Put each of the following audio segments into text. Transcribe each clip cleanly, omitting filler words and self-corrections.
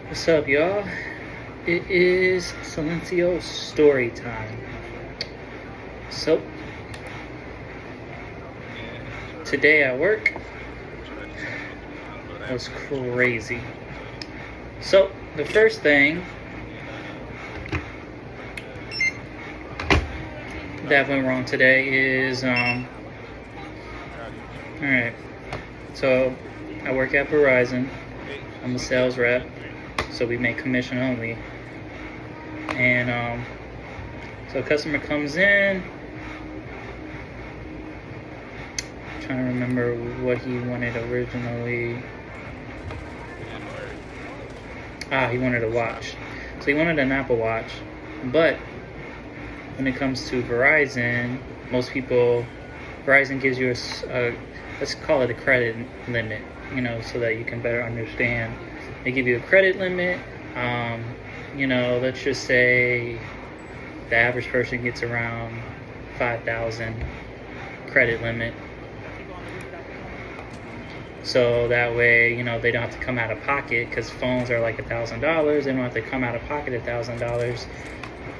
What's up, y'all? It is Silencio story time. So, today at work was crazy. So, the first thing that went wrong today is, alright. So, I work at Verizon. I'm a sales rep, so we make commission only. And so a customer comes in, trying to remember what he wanted originally. He wanted a watch. So he wanted an Apple Watch, but when it comes to Verizon, Verizon gives you a let's call it a credit limit, so that you can better understand. They give you a credit limit. Let's just say the average person gets around 5,000 credit limit. So that way, they don't have to come out of pocket, because phones are like $1,000. They don't have to come out of pocket $1,000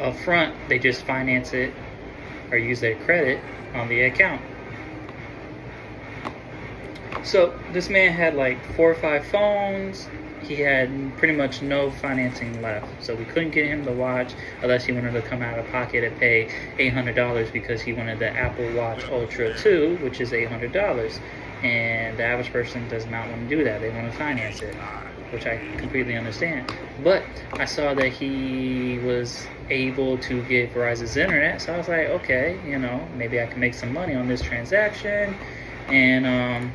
up front. They just finance it or use their credit on the account. So this man had like 4 or 5 phones. He had pretty much no financing left, so we couldn't get him the watch unless he wanted to come out of pocket and pay $800, because he wanted the Apple Watch Ultra 2, which is $800. And the average person does not want to do that. They want to finance it, which I completely understand. But I saw that he was able to get Verizon's internet, so I was like, okay, maybe I can make some money on this transaction, and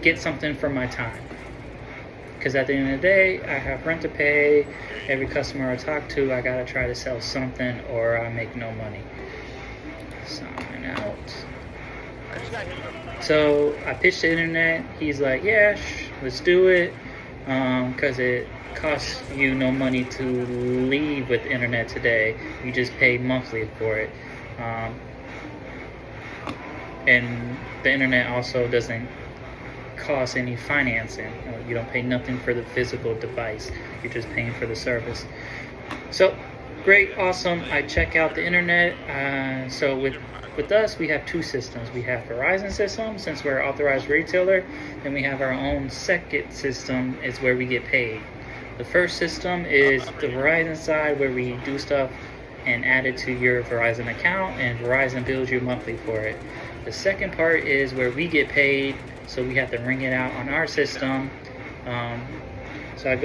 get something for my time. Because at the end of the day, I have rent to pay. Every customer I talk to, I gotta try to sell something, or I make no money. Sign out. So I pitched the internet. He's like, yeah, let's do it. Because it costs you no money to leave with internet today. You just pay monthly for it. And the internet also doesn't cost any financing. You don't pay nothing for the physical device. You're just paying for the service. So great, awesome. I check out the internet. So with us, we have 2 systems. We have Verizon system, since we're an authorized retailer. Then we have our own second system, is where we get paid. The first system is the Verizon side, where we do stuff and add it to your Verizon account, and Verizon bills you monthly for it. The second part is where we get paid, so we have to ring it out on our system. So I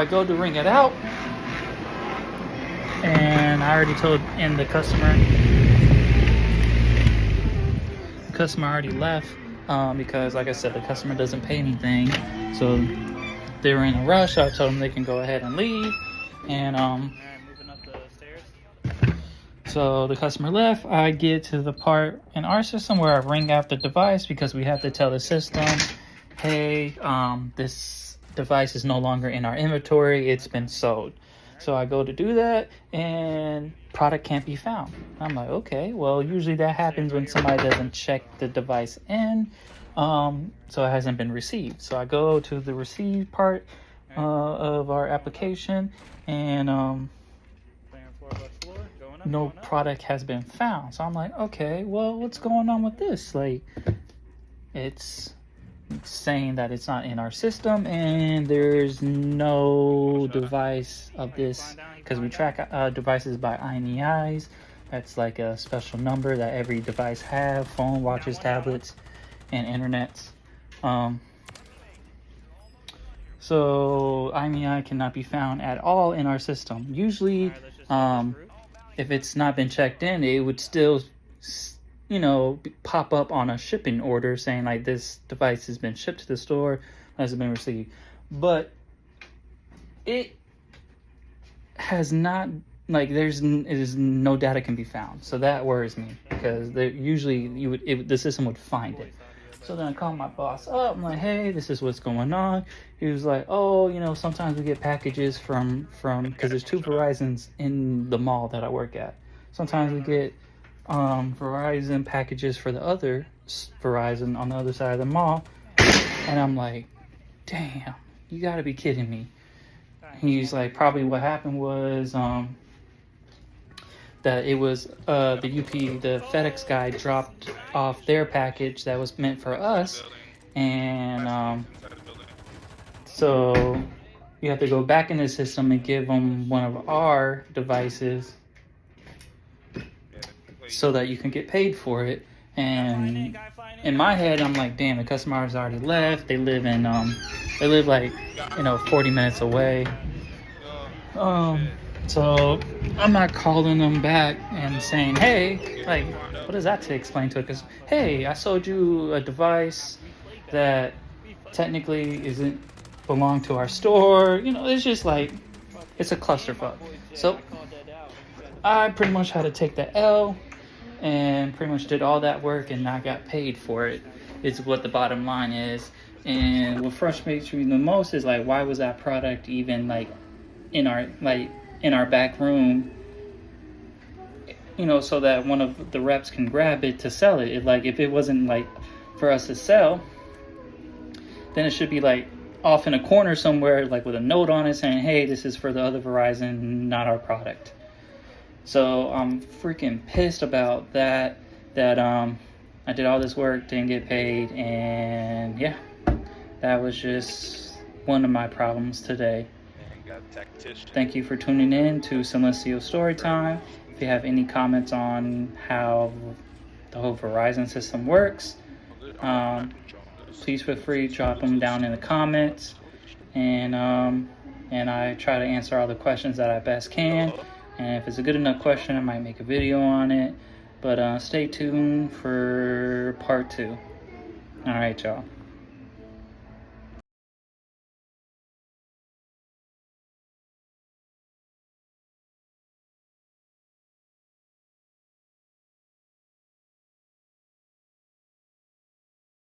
go to ring it out, and I already told the customer already left, because like I said, the customer doesn't pay anything, so they were in a rush. I told them they can go ahead and leave, and moving up the stairs. So the customer left. I get to the part in our system where I ring out the device, because we have to tell the system, hey, this device is no longer in our inventory, it's been sold. So I go to do that, and product can't be found. I'm like, okay, well, usually that happens when somebody doesn't check the device in, so it hasn't been received. So I go to the receive part of our application, and no product has been found. So I'm like, okay, well, what's going on with this? Like, it's saying that it's not in our system, and there's no device of this, because we track devices by iamSilencio. That's like a special number that every device have: phone, watches, tablets, and internets. So iamSilencio cannot be found at all in our system. Usually, if it's not been checked in, it would still pop up on a shipping order saying like, this device has been shipped to the store, has been received. But it has not, like, there's no data can be found. So that worries me, because usually the system would find it. So then I called my boss up. I'm like, hey, this is what's going on. He was like, oh, sometimes we get packages from because there's 2 Verizons in the mall that I work at. sometimes we get Verizon packages for the other Verizon on the other side of the mall, and I'm like, damn, you gotta be kidding me. He's like, probably what happened was that it was the FedEx guy dropped off their package that was meant for us, and so you have to go back in the system and give them one of our devices so that you can get paid for it. And in my head, I'm like, damn, the customer has already left. They live like 40 minutes away. So I'm not calling them back and saying, hey, like, what is that to explain to it? Because, hey, I sold you a device that technically isn't belong to our store. It's just like, it's a clusterfuck. So I pretty much had to take the L and pretty much did all that work and not got paid for it, is what the bottom line is. And what frustrates me the most is like, why was that product even like in our back room, so that one of the reps can grab it to sell it. If it wasn't like for us to sell, then it should be like off in a corner somewhere, like with a note on it saying, hey, this is for the other Verizon, not our product. So I'm freaking pissed about that I did all this work, didn't get paid, and yeah, that was just one of my problems today. Thank you for tuning in to Silencio Storytime. If you have any comments on how the whole Verizon system works, please feel free to drop them down in the comments, and I try to answer all the questions that I best can. And if it's a good enough question, I might make a video on it. But stay tuned for part 2. All right, y'all.